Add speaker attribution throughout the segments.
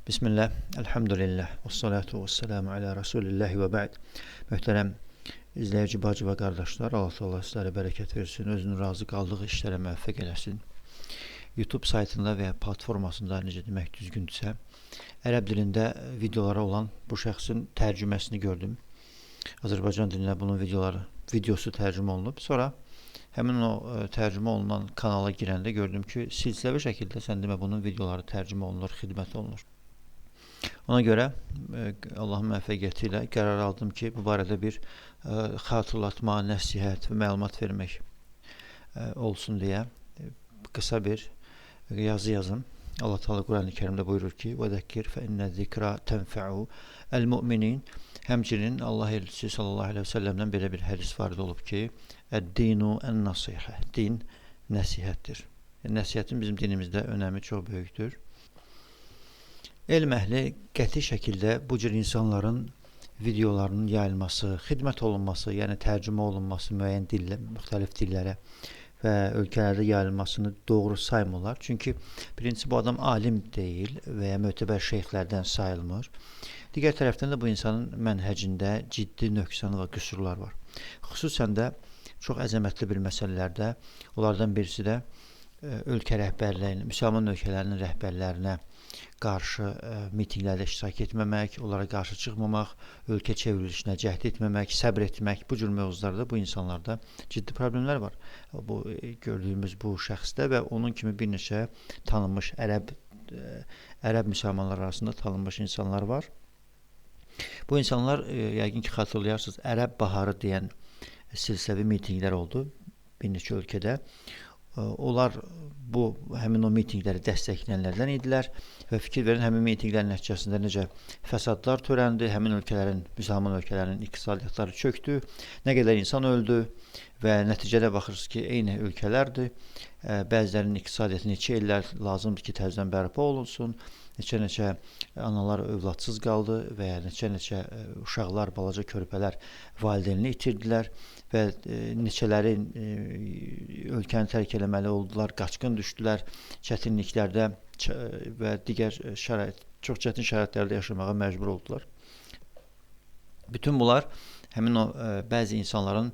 Speaker 1: Bismillah, elhamdülillah, və salatu və selamu alə Rasulillahi və bə'd. Möhtərəm izləyici bacı və qardaşlar, Allah sizlərə bərəkət versin, özünün razı qaldığı işlərə müvəffəq eləsin. YouTube saytında və ya platformasında necə demək düzgündürsə, ərəb dilində videolara olan bu şəxsin tərcüməsini gördüm. Azərbaycan dilinə bunun videosu tərcümə olunub. Sonra həmin o tərcümə olunan kanala girəndə gördüm ki, silsiləvi şəkildə sən demə bunun videoları tərcümə olunur, xidmət olunur. Ona görə Allahın müvəffəqiyyəti ilə qərar aldım ki, bu barədə bir xatırlatma, nəsihət və məlumat vermək olsun deyə qısa bir yazı yazım. Allah Teala Quran-ı Kərimdə buyurur ki: "Və zəkkir fe inne zikra tenfa'u el-mu'minin." Həmçinin Allah elçisi sallallahu əleyhi və səlləmdən belə bir hədis varid olub ki, "Əd-dinu en-nasihə." Din nəsihətdir. Nəsihətin bizim dinimizdə önəmi çox böyükdür. Elm əhli qəti şəkildə bu cür insanların videolarının yayılması, xidmət olunması, yəni tərcümə olunması müəyyən dillə, müxtəlif dillərə və ölkələrdə yayılmasını doğru saymırlar. Çünki birincisi bu adam alim deyil və ya mötəbər şeyxlərdən sayılmır. Digər tərəfdən də bu insanın mənhəcində ciddi nöqsan və qüsurlar var. Xüsusən də çox əzəmətli bir məsələlərdə, onlardan birisi də ölkə rəhbərlərinin, müsəlman ölkələrinin rəhbərlərinə qarşı mitinqlərdə iştirak etməmək, onlara qarşı çıxmamaq, ölkə çevrilişinə cəhd etməmək, səbr etmək, bu cür mövzularda bu insanlarda ciddi problemlər var. Bu gördüyümüz bu şəxsdə və onun kimi bir neçə tanınmış ərəb müsəlmanlar arasında tanınmış insanlar var. Bu insanlar yəqin ki xatırlayarsınız, Ərəb Baharı deyən silsiləvi mitinqlər oldu bir neçə ölkədə. Onlar həmin o mitinqləri dəstəkləyənlərdən idilər və fikir verin, həmin mitinqlərin nəticəsində necə fəsadlar törəndi, həmin ölkələrin, müsəlman ölkələrin iqtisadiyyatları çöktü, nə qədər insan öldü və nəticədə baxırsınız ki, eyni ölkələrdir. Bəzilərinin iqtisadiyyatı neçə illər lazımdır ki, təzədən bərpa olunsun, neçə analar övladsız qaldı və ya neçə uşaqlar, balaca körpələr valideynini itirdilər və neçələri ölkəni tərk eləməli oldular, qaçqın düşdülər, çətinliklərdə və digər çox çətin şəraitlərdə yaşamağa məcbur oldular. Bütün bunlar həmin o bəzi insanların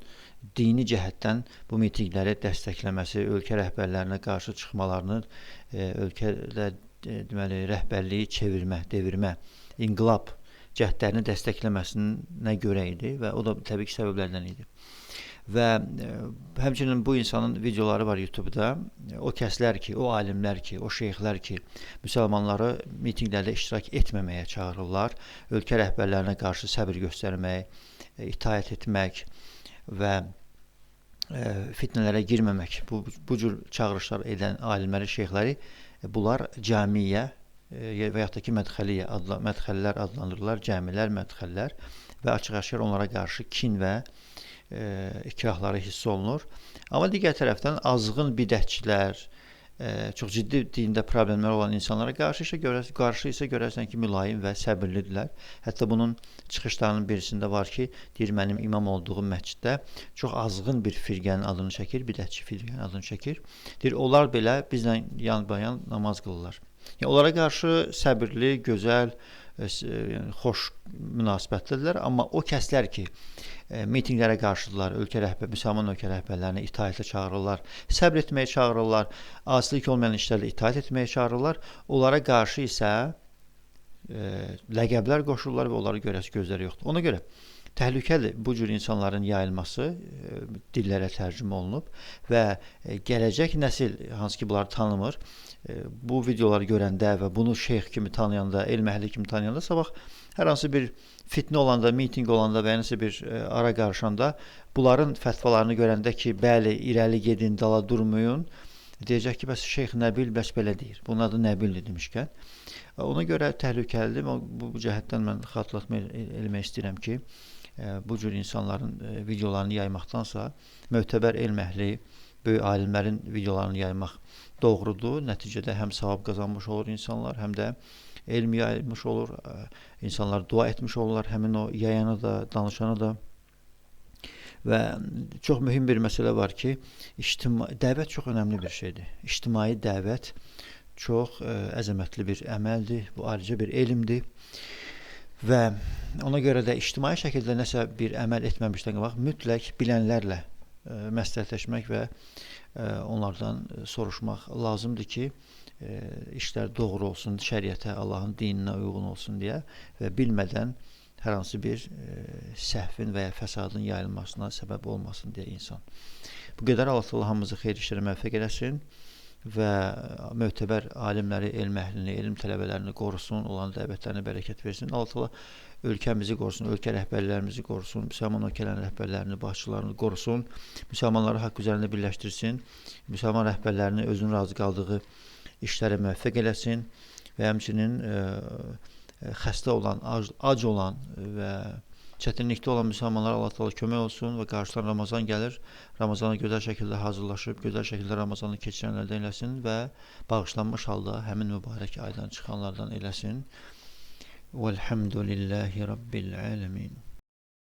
Speaker 1: dini cəhətdən bu mitinqləri dəstəkləməsi, ölkə rəhbərlərinə qarşı çıxmalarını, ölkədə deməli rəhbərliyi çevirmə, devirmə, inqilab cəhdlərini dəstəkləməsinə görə idi və o da təbii ki səbəblərdən idi. Və həmçinin bu insanın videoları var YouTube-da. O kəslər ki, o alimlər ki, o şeyxlər ki, müsəlmanları mitinqlərdə iştirak etməməyə çağırırlar, ölkə rəhbərlərinə qarşı səbir göstərmək, itaət etmək və fitnələrə girməmək, bu cür çağırışlar edən alimləri, şeyxləri, bunlar cəmiyə və yaxud da ki mədxəllər adlandırırlar, cəmilər, mədxəllər və açıq-aşkar onlara qarşı kin və ikrahları hiss olunur. Amma digər tərəfdən azğın bidətçilər, çox ciddi dində problemlər olan insanlara qarşı isə görərsən ki, mülayim və səbirlidirlər. Hətta bunun çıxışlarının birisində var ki, deyir, mənim imam olduğum məsciddə çox azğın bir firqənin adını çəkir, bidətçi firqənin adını çəkir. Deyir, onlar belə bizlə yan-bayan namaz qılırlar. Yəni, onlara qarşı səbirli, gözəl, xoş münasibətlidirlər. Amma o kəslər ki, mitinqlərə qarşıdırlar, müsəlman ölkə rəhbərlərini itaətə çağırırlar, səbr etməyə çağırırlar, asilik olmayan işlərdə itaət etməyə çağırırlar, onlara qarşı isə ləqəblər qoşurlar və onları görəsi gözləri yoxdur. Ona görə təhlükəli bu cür insanların yayılması dillərə tərcümə olunub və gələcək nəsil, hansı ki bunları tanımır, bu videoları görəndə və bunu şeyx kimi tanıyanda, elm əhli kimi tanıyanda, sabah hər hansı bir fitnə olanda, mitinq olanda və nəsə bir ara qarışanda bunların fətvalarını görəndə ki, bəli, irəli gedin, dala durmayın, deyəcək ki, bəs şeyx Nəbil bəs belə deyir. Bunun adı Nəbildir demişkən. Ona görə təhlükəlidir. Bu cəhətdən mən xatırlatma eləmək istəyirəm ki, bu cür insanların videolarını yaymaqdansa, mötəbər elm əhli, böyük alimlərin videolarını yaymaq doğrudur. Nəticədə həm savab qazanmış olur insanlar, həm də elm yayılmış olur, insanlar dua etmiş olurlar, həmin o yayana da, danışana da. Və çox mühüm bir məsələ var ki, dəvət çox önəmli bir şeydir. İctimai dəvət çox əzəmətli bir əməldir, bu ayrıca bir elmdir və ona görə də ictimai şəkildə nəsə bir əməl etməmişdən qabaq mütləq bilənlərlə məsləhətləşmək və onlardan soruşmaq lazımdır ki, işlər doğru olsun, şəriətə, Allahın dininə uyğun olsun deyə və bilmədən hər hansı bir səhvin və ya fəsadın yayılmasına səbəb olmasın deyə insan. Bu qədər. Allah hamımızı xeyir işlərə müvəffəq eləsin və mötəbər alimləri, elm əhlini, elm tələbələrini qorusun, onların dəvətlərinə bərəkət versin. Allah ölkəmizi qorusun, ölkə rəhbərlərimizi qorusun, müsəlman ölkələrin rəhbərlərini, başçılarını qorusun, müsəlmanları haqq üzərində birləşdirsin, müsəlman rəhbərlərini özünün razı qaldığı işlərə müvəffəq eləsin və həmçinin xəstə olan, ac olan və çətinlikdə olan müsəlmanlara Allah təala kömək olsun və qarşıdan Ramazan gəlir. Ramazana gözəl şəkildə hazırlaşıb, gözəl şəkildə Ramazanı keçirənlərdən eləsin və bağışlanmış halda həmin mübarək aydan çıxanlardan eləsin. Velhamdülillahi Rabbil alemin.